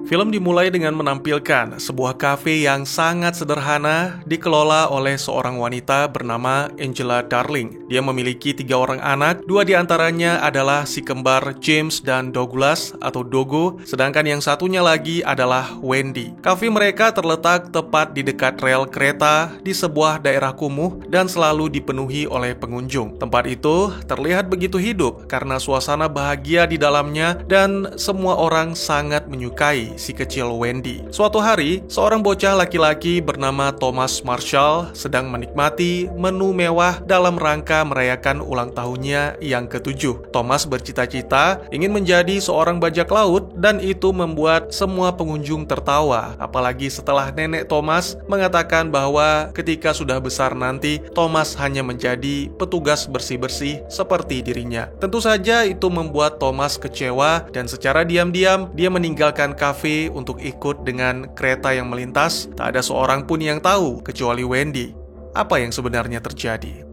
Film dimulai dengan menampilkan sebuah kafe yang sangat sederhana dikelola oleh seorang wanita bernama Angela Darling. Dia memiliki 3 orang anak, 2 diantaranya adalah si kembar James dan Douglas atau Dogo, sedangkan yang satunya lagi adalah Wendy. Kafe mereka terletak tepat di dekat rel kereta di sebuah daerah kumuh dan selalu dipenuhi oleh pengunjung. Tempat itu terlihat begitu hidup karena suasana bahagia di dalamnya dan semua orang sangat menyukai si kecil Wendy. Suatu hari, seorang bocah laki-laki bernama Thomas Marshall sedang menikmati menu mewah dalam rangka merayakan ulang tahunnya yang ke-7. Thomas bercita-cita ingin menjadi seorang bajak laut dan itu membuat semua pengunjung tertawa. Apalagi setelah nenek Thomas mengatakan bahwa ketika sudah besar nanti, Thomas hanya menjadi petugas bersih-bersih seperti dirinya. Tentu saja itu membuat Thomas kecewa dan secara diam-diam dia meninggalkan kafe untuk ikut dengan kereta yang melintas. Tak ada seorang pun yang tahu kecuali Wendy apa yang sebenarnya terjadi.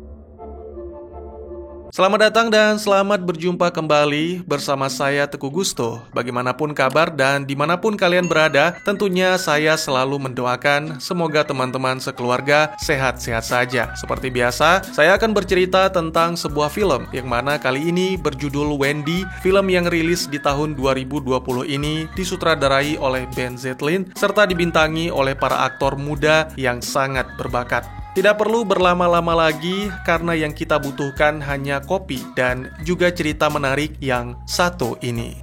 Selamat datang dan selamat berjumpa kembali bersama saya Teguh Gusto. Bagaimanapun kabar dan dimanapun kalian berada, tentunya saya selalu mendoakan semoga teman-teman sekeluarga sehat-sehat saja. Seperti biasa, saya akan bercerita tentang sebuah film yang mana kali ini berjudul Wendy. Film yang rilis di tahun 2020 ini disutradarai oleh Ben Zetlin serta dibintangi oleh para aktor muda yang sangat berbakat. Tidak perlu berlama-lama lagi karena yang kita butuhkan hanya kopi dan juga cerita menarik yang satu ini.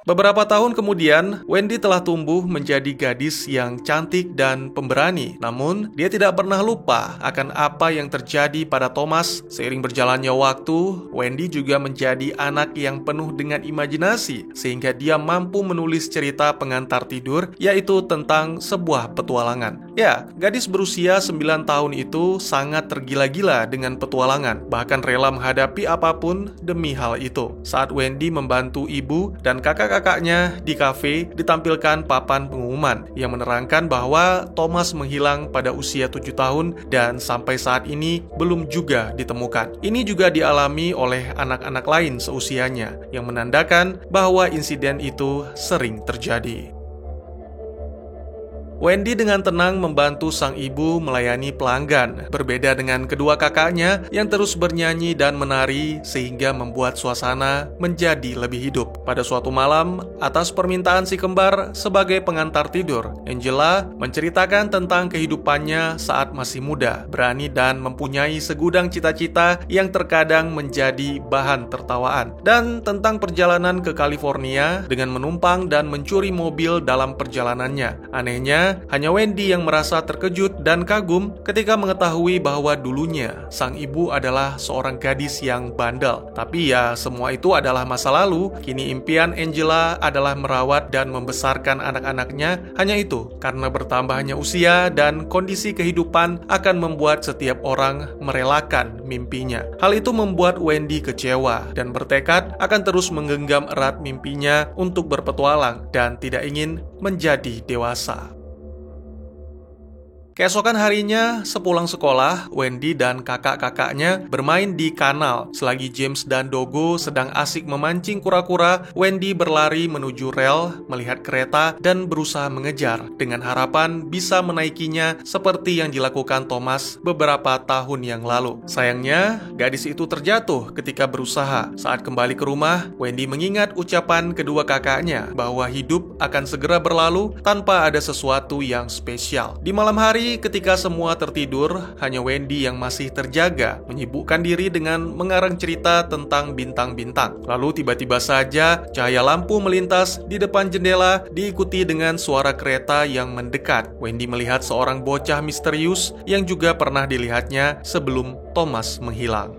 Beberapa tahun kemudian, Wendy telah tumbuh menjadi gadis yang cantik dan pemberani. Namun, dia tidak pernah lupa akan apa yang terjadi pada Thomas. Seiring berjalannya waktu, Wendy juga menjadi anak yang penuh dengan imajinasi, sehingga dia mampu menulis cerita pengantar tidur, yaitu tentang sebuah petualangan. Ya, gadis berusia 9 tahun itu sangat tergila-gila dengan petualangan, bahkan rela menghadapi apapun demi hal itu. Saat Wendy membantu ibu dan kakaknya di kafe, ditampilkan papan pengumuman yang menerangkan bahwa Thomas menghilang pada usia 7 tahun dan sampai saat ini belum juga ditemukan. Ini juga dialami oleh anak-anak lain seusianya yang menandakan bahwa insiden itu sering terjadi. Wendy dengan tenang membantu sang ibu melayani pelanggan, berbeda dengan kedua kakaknya yang terus bernyanyi dan menari sehingga membuat suasana menjadi lebih hidup. Pada suatu malam, atas permintaan si kembar sebagai pengantar tidur, Angela menceritakan tentang kehidupannya saat masih muda, berani dan mempunyai segudang cita-cita yang terkadang menjadi bahan tertawaan, dan tentang perjalanan ke California dengan menumpang dan mencuri mobil dalam perjalanannya. Anehnya, hanya Wendy yang merasa terkejut dan kagum ketika mengetahui bahwa dulunya sang ibu adalah seorang gadis yang bandel. Tapi ya, semua itu adalah masa lalu. Kini impian Angela adalah merawat dan membesarkan anak-anaknya. Hanya itu, karena bertambahnya usia dan kondisi kehidupan akan membuat setiap orang merelakan mimpinya. Hal itu membuat Wendy kecewa dan bertekad akan terus menggenggam erat mimpinya untuk berpetualang dan tidak ingin menjadi dewasa. Keesokan harinya, sepulang sekolah, Wendy dan kakak-kakaknya bermain di kanal. Selagi James dan Dogo sedang asik memancing kura-kura, Wendy berlari menuju rel, melihat kereta, dan berusaha mengejar dengan harapan bisa menaikinya seperti yang dilakukan Thomas beberapa tahun yang lalu. Sayangnya, gadis itu terjatuh ketika berusaha. Saat kembali ke rumah, Wendy mengingat ucapan kedua kakaknya bahwa hidup akan segera berlalu tanpa ada sesuatu yang spesial. Di malam hari, ketika semua tertidur, hanya Wendy yang masih terjaga, menyibukkan diri dengan mengarang cerita tentang bintang-bintang. Lalu tiba-tiba saja cahaya lampu melintas di depan jendela, diikuti dengan suara kereta yang mendekat. Wendy melihat seorang bocah misterius yang juga pernah dilihatnya sebelum Thomas menghilang.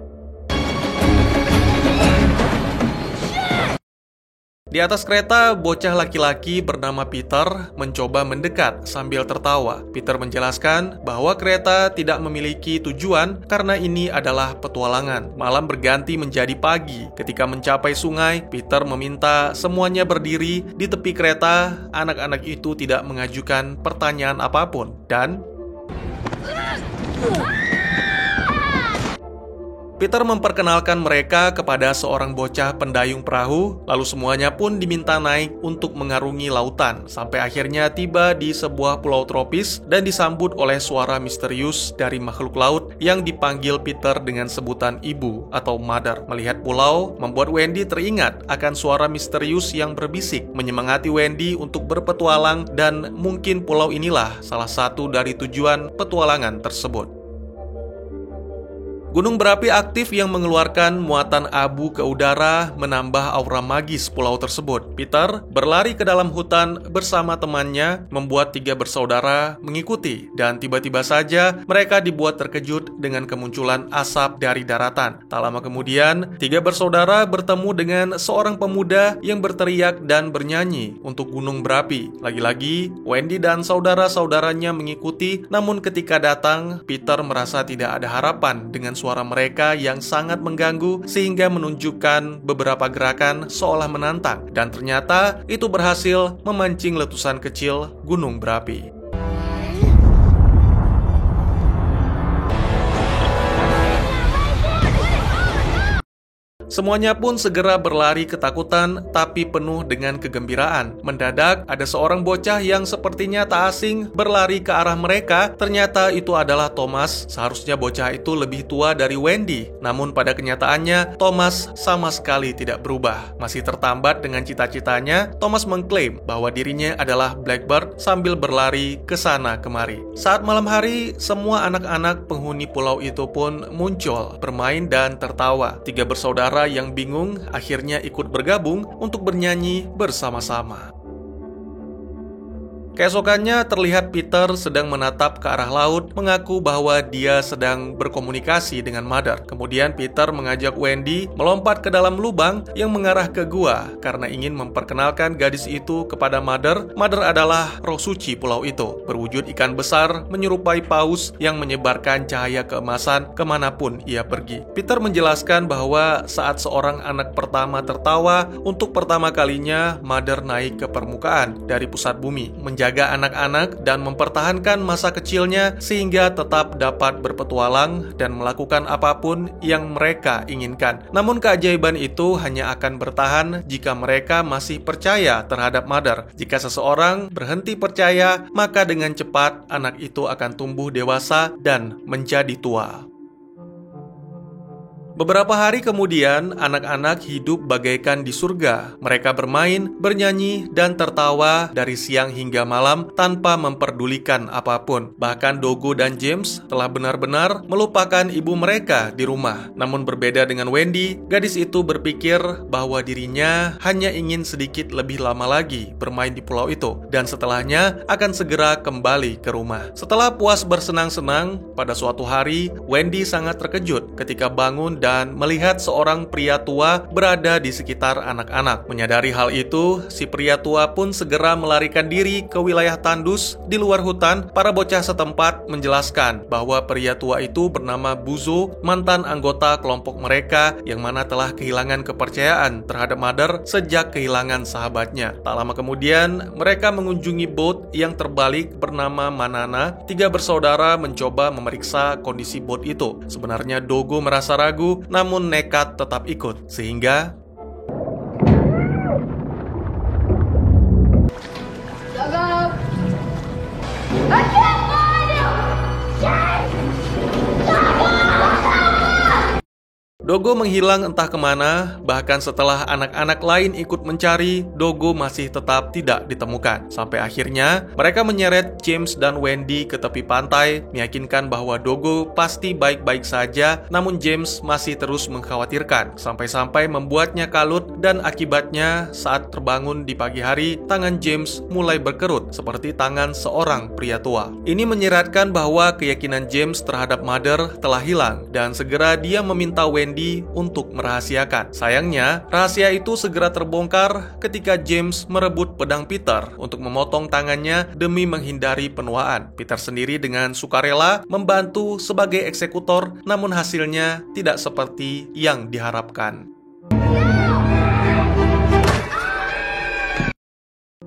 Di atas kereta, bocah laki-laki bernama Peter mencoba mendekat sambil tertawa. Peter menjelaskan bahwa kereta tidak memiliki tujuan karena ini adalah petualangan. Malam berganti menjadi pagi. Ketika mencapai sungai, Peter meminta semuanya berdiri di tepi kereta. Anak-anak itu tidak mengajukan pertanyaan apapun dan Peter memperkenalkan mereka kepada seorang bocah pendayung perahu, lalu semuanya pun diminta naik untuk mengarungi lautan, sampai akhirnya tiba di sebuah pulau tropis dan disambut oleh suara misterius dari makhluk laut yang dipanggil Peter dengan sebutan ibu atau mother. Melihat pulau, membuat Wendy teringat akan suara misterius yang berbisik, menyemangati Wendy untuk berpetualang, dan mungkin pulau inilah salah satu dari tujuan petualangan tersebut. Gunung berapi aktif yang mengeluarkan muatan abu ke udara menambah aura magis pulau tersebut. Peter berlari ke dalam hutan bersama temannya, membuat 3 bersaudara mengikuti, dan tiba-tiba saja mereka dibuat terkejut dengan kemunculan asap dari daratan. Tak lama kemudian, 3 bersaudara bertemu dengan seorang pemuda yang berteriak dan bernyanyi untuk gunung berapi. Lagi-lagi, Wendy dan saudara-saudaranya mengikuti, namun ketika datang, Peter merasa tidak ada harapan dengan suara mereka yang sangat mengganggu sehingga menunjukkan beberapa gerakan seolah menantang, dan ternyata itu berhasil memancing letusan kecil gunung berapi. Semuanya pun segera berlari ketakutan tapi penuh dengan kegembiraan. Mendadak ada seorang bocah yang sepertinya tak asing berlari ke arah mereka. Ternyata itu adalah Thomas. Seharusnya bocah itu lebih tua dari Wendy. Namun pada kenyataannya Thomas sama sekali tidak berubah. Masih tertambat dengan cita-citanya, Thomas mengklaim bahwa dirinya adalah Blackbird sambil berlari ke sana kemari. Saat malam hari, semua anak-anak penghuni pulau itu pun muncul, bermain dan tertawa. 3 bersaudara yang bingung akhirnya ikut bergabung untuk bernyanyi bersama-sama. Keesokannya terlihat Peter sedang menatap ke arah laut, mengaku bahwa dia sedang berkomunikasi dengan Mother. Kemudian Peter mengajak Wendy melompat ke dalam lubang yang mengarah ke gua karena ingin memperkenalkan gadis itu kepada Mother. Mother adalah roh suci pulau itu, berwujud ikan besar menyerupai paus yang menyebarkan cahaya keemasan kemanapun ia pergi. Peter menjelaskan bahwa saat seorang anak pertama tertawa, untuk pertama kalinya Mother naik ke permukaan dari pusat bumi, menjaga anak-anak dan mempertahankan masa kecilnya sehingga tetap dapat berpetualang dan melakukan apapun yang mereka inginkan. Namun keajaiban itu hanya akan bertahan jika mereka masih percaya terhadap Mother. Jika seseorang berhenti percaya, maka dengan cepat anak itu akan tumbuh dewasa dan menjadi tua. Beberapa hari kemudian, anak-anak hidup bagaikan di surga. Mereka bermain, bernyanyi, dan tertawa dari siang hingga malam tanpa memperdulikan apapun. Bahkan Dogo dan James telah benar-benar melupakan ibu mereka di rumah. Namun berbeda dengan Wendy, gadis itu berpikir bahwa dirinya hanya ingin sedikit lebih lama lagi bermain di pulau itu, dan setelahnya akan segera kembali ke rumah. Setelah puas bersenang-senang, pada suatu hari, Wendy sangat terkejut ketika bangun dan melihat seorang pria tua berada di sekitar anak-anak. Menyadari hal itu, si pria tua pun segera melarikan diri ke wilayah tandus di luar hutan. Para bocah setempat menjelaskan bahwa pria tua itu bernama Buzo, mantan anggota kelompok mereka yang mana telah kehilangan kepercayaan terhadap Mother sejak kehilangan sahabatnya. Tak lama kemudian, mereka mengunjungi bot yang terbalik bernama Manana. 3 bersaudara mencoba memeriksa kondisi bot itu. Sebenarnya Dogo merasa ragu, namun nekat tetap ikut, sehingga Dogo menghilang entah kemana. Bahkan setelah anak-anak lain ikut mencari, Dogo masih tetap tidak ditemukan. Sampai akhirnya mereka menyeret James dan Wendy ke tepi pantai, meyakinkan bahwa Dogo pasti baik-baik saja. Namun James masih terus mengkhawatirkan, sampai-sampai membuatnya kalut. Dan akibatnya saat terbangun di pagi hari, tangan James mulai berkerut seperti tangan seorang pria tua. Ini menyiratkan bahwa keyakinan James terhadap Mother telah hilang, dan segera dia meminta Wendy untuk merahasiakan. Sayangnya, rahasia itu segera terbongkar ketika James merebut pedang Peter untuk memotong tangannya demi menghindari penuaan. Peter sendiri dengan sukarela membantu sebagai eksekutor, namun hasilnya tidak seperti yang diharapkan.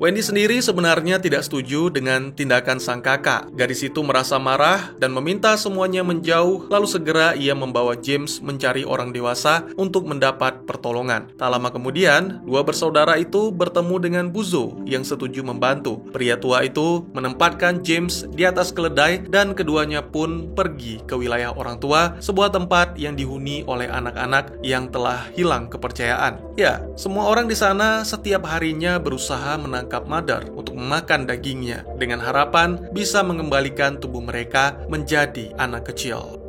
Wendy sendiri sebenarnya tidak setuju dengan tindakan sang kakak. Gadis itu merasa marah dan meminta semuanya menjauh, lalu segera ia membawa James mencari orang dewasa untuk mendapat pertolongan. Tak lama kemudian, dua bersaudara itu bertemu dengan Buzo yang setuju membantu. Pria tua itu menempatkan James di atas keledai dan keduanya pun pergi ke wilayah orang tua, sebuah tempat yang dihuni oleh anak-anak yang telah hilang kepercayaan. Ya, semua orang di sana setiap harinya berusaha menangkap Mother untuk memakan dagingnya dengan harapan bisa mengembalikan tubuh mereka menjadi anak kecil.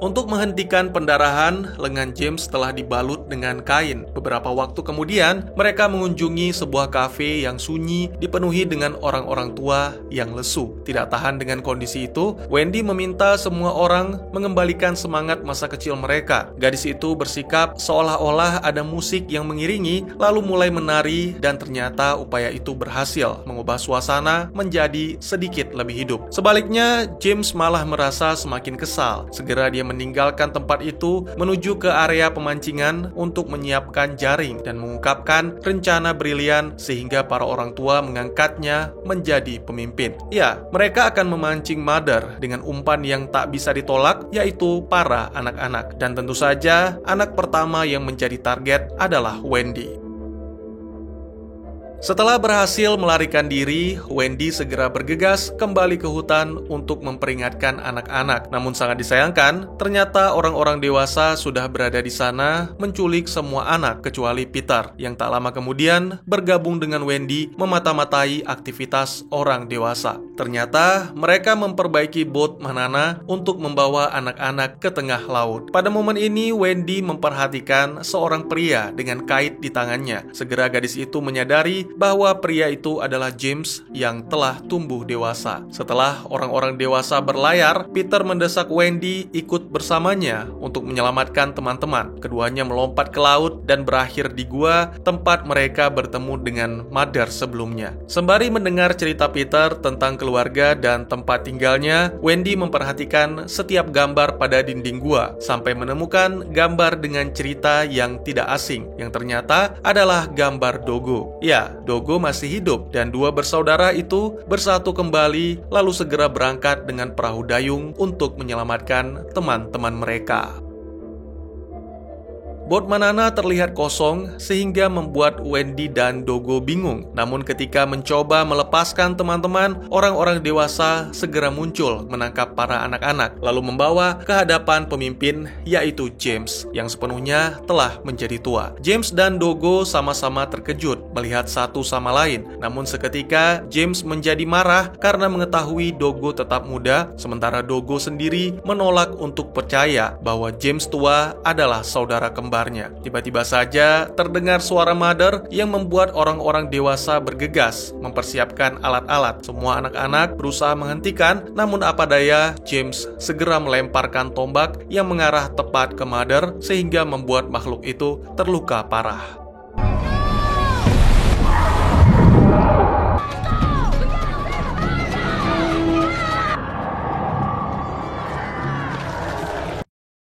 Untuk menghentikan pendarahan, lengan James telah dibalut dengan kain. Beberapa waktu kemudian, mereka mengunjungi sebuah kafe yang sunyi dipenuhi dengan orang-orang tua yang lesu. Tidak tahan dengan kondisi itu, Wendy meminta semua orang mengembalikan semangat masa kecil mereka. Gadis itu bersikap seolah-olah ada musik yang mengiringi, lalu mulai menari dan ternyata upaya itu berhasil mengubah suasana menjadi sedikit lebih hidup. Sebaliknya, James malah merasa semakin kesal. Segera dia meninggalkan tempat itu menuju ke area pemancingan untuk menyiapkan jaring dan mengungkapkan rencana brilian sehingga para orang tua mengangkatnya menjadi pemimpin. Ya, mereka akan memancing Mother dengan umpan yang tak bisa ditolak, yaitu para anak-anak. Dan tentu saja, anak pertama yang menjadi target adalah Wendy. Setelah berhasil melarikan diri, Wendy segera bergegas kembali ke hutan untuk memperingatkan anak-anak. Namun sangat disayangkan, ternyata orang-orang dewasa sudah berada di sana menculik semua anak kecuali Peter, yang tak lama kemudian bergabung dengan Wendy memata-matai aktivitas orang dewasa. Ternyata mereka memperbaiki bot Manana untuk membawa anak-anak ke tengah laut. Pada momen ini, Wendy memperhatikan seorang pria dengan kait di tangannya. Segera gadis itu menyadari bahwa pria itu adalah James yang telah tumbuh dewasa. Setelah orang-orang dewasa berlayar, Peter mendesak Wendy ikut bersamanya untuk menyelamatkan teman-teman. Keduanya melompat ke laut dan berakhir di gua tempat mereka bertemu dengan Mother sebelumnya. Sembari mendengar cerita Peter tentang keluarga dan tempat tinggalnya, Wendy memperhatikan setiap gambar pada dinding gua sampai menemukan gambar dengan cerita yang tidak asing, yang ternyata adalah gambar Dogo. Ya, Dogo masih hidup dan dua bersaudara itu bersatu kembali lalu segera berangkat dengan perahu dayung untuk menyelamatkan teman-teman mereka. Bot Manana terlihat kosong sehingga membuat Wendy dan Dogo bingung. Namun ketika mencoba melepaskan teman-teman, orang-orang dewasa segera muncul menangkap para anak-anak lalu membawa ke hadapan pemimpin, yaitu James yang sepenuhnya telah menjadi tua. James dan Dogo sama-sama terkejut melihat satu sama lain. Namun seketika James menjadi marah karena mengetahui Dogo tetap muda, sementara Dogo sendiri menolak untuk percaya bahwa James tua adalah saudara kembar. Tiba-tiba saja terdengar suara Mother yang membuat orang-orang dewasa bergegas mempersiapkan alat-alat. Semua anak-anak berusaha menghentikan, namun apa daya, James segera melemparkan tombak yang mengarah tepat ke Mother sehingga membuat makhluk itu terluka parah.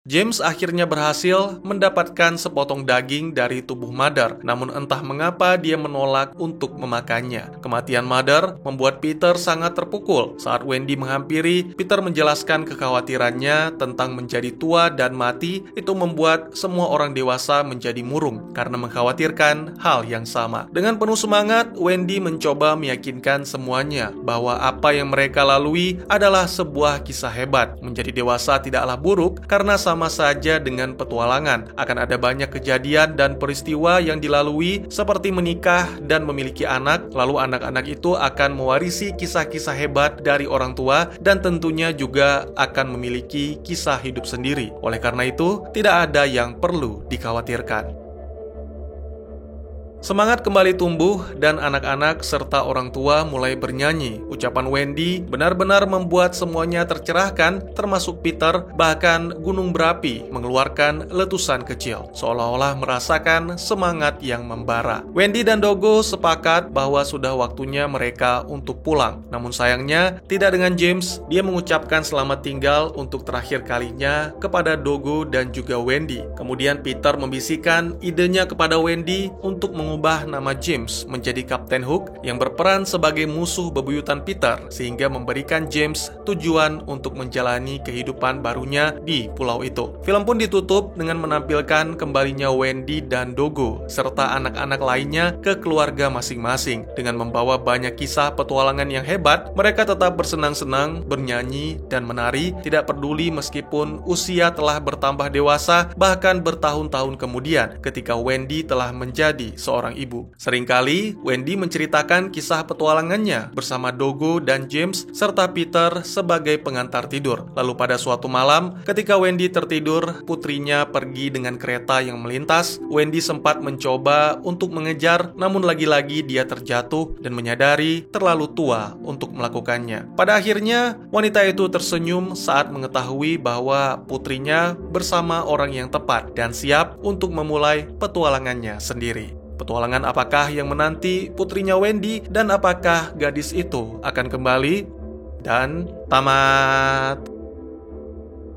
James akhirnya berhasil mendapatkan sepotong daging dari tubuh Mother, namun entah mengapa dia menolak untuk memakannya. Kematian Mother membuat Peter sangat terpukul. Saat Wendy menghampiri, Peter menjelaskan kekhawatirannya tentang menjadi tua dan mati. Itu membuat semua orang dewasa menjadi murung karena mengkhawatirkan hal yang sama. Dengan penuh semangat, Wendy mencoba meyakinkan semuanya bahwa apa yang mereka lalui adalah sebuah kisah hebat. Menjadi dewasa tidaklah buruk karena sama saja dengan petualangan. Akan ada banyak kejadian dan peristiwa yang dilalui seperti menikah dan memiliki anak, lalu anak-anak itu akan mewarisi kisah-kisah hebat dari orang tua dan tentunya juga akan memiliki kisah hidup sendiri. Oleh karena itu, tidak ada yang perlu dikhawatirkan. Semangat kembali tumbuh dan anak-anak serta orang tua mulai bernyanyi. Ucapan Wendy benar-benar membuat semuanya tercerahkan, termasuk Peter. Bahkan gunung berapi mengeluarkan letusan kecil, seolah-olah merasakan semangat yang membara. Wendy dan Dogo sepakat bahwa sudah waktunya mereka untuk pulang. Namun sayangnya tidak dengan James. Dia mengucapkan selamat tinggal untuk terakhir kalinya kepada Dogo dan juga Wendy. Kemudian Peter membisikkan idenya kepada Wendy untuk mengubah mengubah nama James menjadi Kapten Hook yang berperan sebagai musuh bebuyutan Peter, sehingga memberikan James tujuan untuk menjalani kehidupan barunya di pulau itu. Film pun ditutup dengan menampilkan kembalinya Wendy dan Dogo serta anak-anak lainnya ke keluarga masing-masing. Dengan membawa banyak kisah petualangan yang hebat, mereka tetap bersenang-senang, bernyanyi, dan menari, tidak peduli meskipun usia telah bertambah dewasa, bahkan bertahun-tahun kemudian ketika Wendy telah menjadi seorang ibu. Seringkali Wendy menceritakan kisah petualangannya bersama Dogo dan James serta Peter sebagai pengantar tidur. Lalu pada suatu malam, ketika Wendy tertidur, putrinya pergi dengan kereta yang melintas. Wendy sempat mencoba untuk mengejar, namun lagi-lagi dia terjatuh dan menyadari terlalu tua untuk melakukannya. Pada akhirnya, wanita itu tersenyum saat mengetahui bahwa putrinya bersama orang yang tepat dan siap untuk memulai petualangannya sendiri. Petualangan apakah yang menanti putrinya Wendy, dan apakah gadis itu akan kembali? Dan tamat.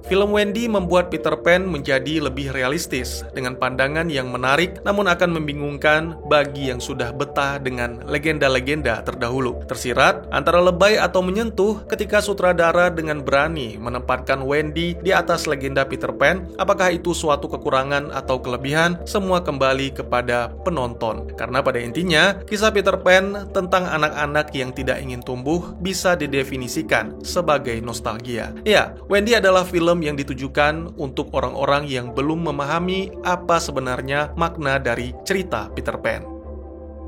Film Wendy membuat Peter Pan menjadi lebih realistis, dengan pandangan yang menarik namun akan membingungkan bagi yang sudah betah dengan legenda-legenda terdahulu. Tersirat antara lebay atau menyentuh ketika sutradara dengan berani menempatkan Wendy di atas legenda Peter Pan. Apakah itu suatu kekurangan atau kelebihan? Semua kembali kepada penonton. Karena pada intinya, kisah Peter Pan tentang anak-anak yang tidak ingin tumbuh bisa didefinisikan sebagai nostalgia. Ya, Wendy adalah film yang ditujukan untuk orang-orang yang belum memahami apa sebenarnya makna dari cerita Peter Pan.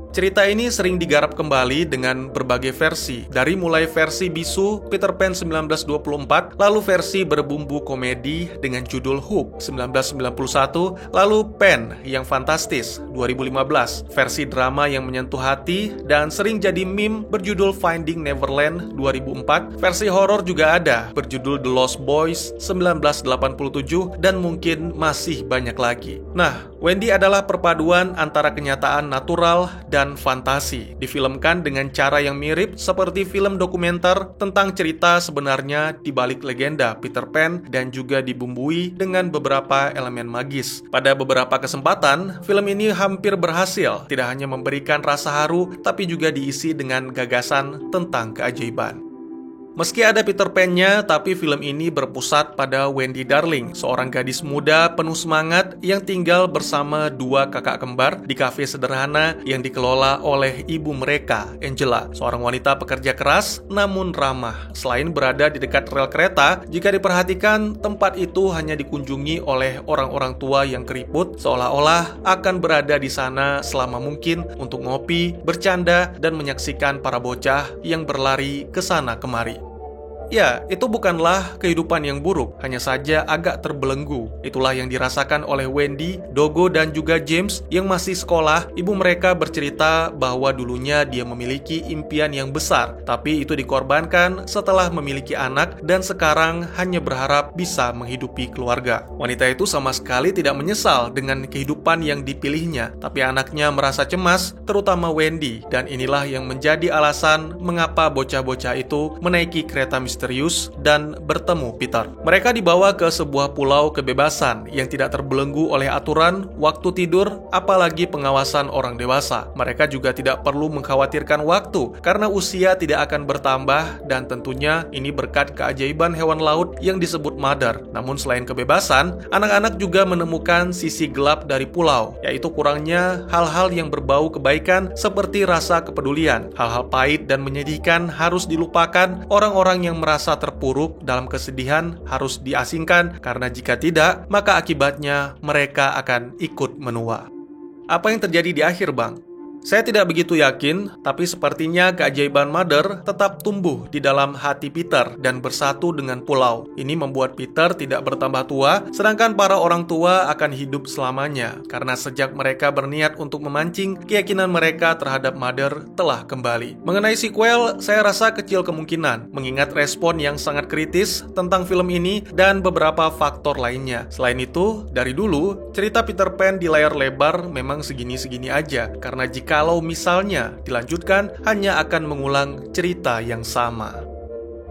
Cerita ini sering digarap kembali dengan berbagai versi, dari mulai versi bisu Peter Pan 1924, lalu versi berbumbu komedi dengan judul Hook 1991, lalu Pan yang fantastis 2015, versi drama yang menyentuh hati dan sering jadi meme berjudul Finding Neverland 2004, versi horor juga ada berjudul The Lost Boys 1987, dan mungkin masih banyak lagi. Nah, Wendy adalah perpaduan antara kenyataan natural dan fantasi, difilmkan dengan cara yang mirip seperti film dokumenter tentang cerita sebenarnya di balik legenda Peter Pan, dan juga dibumbui dengan beberapa elemen magis. Pada beberapa kesempatan, film ini hampir berhasil, tidak hanya memberikan rasa haru, tapi juga diisi dengan gagasan tentang keajaiban. Meski ada Peter Pan-nya, tapi film ini berpusat pada Wendy Darling, seorang gadis muda penuh semangat yang tinggal bersama dua kakak kembar di kafe sederhana yang dikelola oleh ibu mereka, Angela, seorang wanita pekerja keras namun ramah. Selain berada di dekat rel kereta, jika diperhatikan, tempat itu hanya dikunjungi oleh orang-orang tua yang keriput, seolah-olah akan berada di sana selama mungkin untuk ngopi, bercanda, dan menyaksikan para bocah yang berlari ke sana kemari. Ya, itu bukanlah kehidupan yang buruk, hanya saja agak terbelenggu. Itulah yang dirasakan oleh Wendy, Dogo, dan juga James yang masih sekolah. Ibu mereka bercerita bahwa dulunya dia memiliki impian yang besar, tapi itu dikorbankan setelah memiliki anak dan sekarang hanya berharap bisa menghidupi keluarga. Wanita itu sama sekali tidak menyesal dengan kehidupan yang dipilihnya, tapi anaknya merasa cemas, terutama Wendy, dan inilah yang menjadi alasan mengapa bocah-bocah itu menaiki kereta misterius dan bertemu Peter. Mereka dibawa ke sebuah pulau kebebasan yang tidak terbelenggu oleh aturan, waktu tidur, apalagi pengawasan orang dewasa. Mereka juga tidak perlu mengkhawatirkan waktu karena usia tidak akan bertambah, dan tentunya ini berkat keajaiban hewan laut yang disebut mother. Namun selain kebebasan, anak-anak juga menemukan sisi gelap dari pulau, yaitu kurangnya hal-hal yang berbau kebaikan seperti rasa kepedulian. Hal-hal pahit dan menyedihkan harus dilupakan. Orang-orang yang merasa terpuruk dalam kesedihan harus diasingkan, karena jika tidak, maka akibatnya mereka akan ikut menua. Apa yang terjadi di akhir, Bang? Saya tidak begitu yakin, tapi sepertinya keajaiban Mother tetap tumbuh di dalam hati Peter dan bersatu dengan pulau. Ini membuat Peter tidak bertambah tua, sedangkan para orang tua akan hidup selamanya, karena sejak mereka berniat untuk memancing, keyakinan mereka terhadap Mother telah kembali. Mengenai sequel, saya rasa kecil kemungkinan, mengingat respon yang sangat kritis tentang film ini dan beberapa faktor lainnya. Selain itu, dari dulu, cerita Peter Pan di layar lebar memang segini-segini aja, karena jikalau misalnya dilanjutkan, hanya akan mengulang cerita yang sama.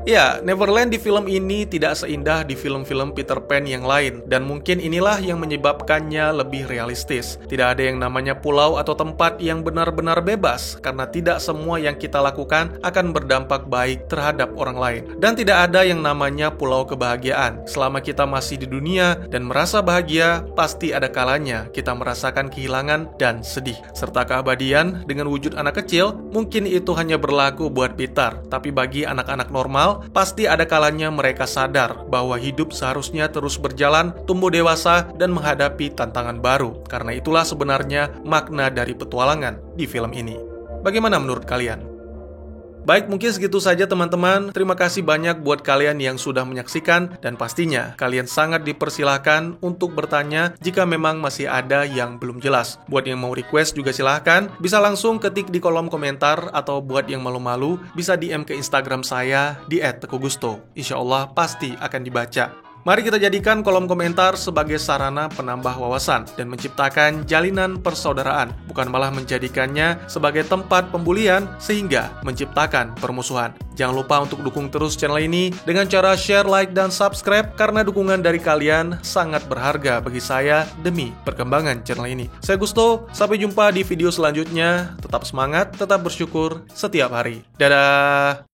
Ya, Neverland di film ini tidak seindah di film-film Peter Pan yang lain, dan mungkin inilah yang menyebabkannya lebih realistis. Tidak ada yang namanya pulau atau tempat yang benar-benar bebas, karena tidak semua yang kita lakukan akan berdampak baik terhadap orang lain. Dan tidak ada yang namanya pulau kebahagiaan. Selama kita masih di dunia dan merasa bahagia, pasti ada kalanya kita merasakan kehilangan dan sedih. Serta keabadian dengan wujud anak kecil, mungkin itu hanya berlaku buat Peter, tapi bagi anak-anak normal, pasti ada kalanya mereka sadar bahwa hidup seharusnya terus berjalan, tumbuh dewasa, dan menghadapi tantangan baru. Karena itulah sebenarnya makna dari petualangan di film ini. Bagaimana menurut kalian? Baik, mungkin segitu saja teman-teman. Terima kasih banyak buat kalian yang sudah menyaksikan, dan pastinya kalian sangat dipersilahkan untuk bertanya jika memang masih ada yang belum jelas. Buat yang mau request juga silahkan, bisa langsung ketik di kolom komentar, atau buat yang malu-malu bisa DM ke Instagram saya di @tegugusto. Insya Allah pasti akan dibaca. Mari kita jadikan kolom komentar sebagai sarana penambah wawasan dan menciptakan jalinan persaudaraan, bukan malah menjadikannya sebagai tempat pembulian sehingga menciptakan permusuhan. Jangan lupa untuk dukung terus channel ini dengan cara share, like, dan subscribe, karena dukungan dari kalian sangat berharga bagi saya demi perkembangan channel ini. Saya Gusto, sampai jumpa di video selanjutnya. Tetap semangat, tetap bersyukur setiap hari. Dadah!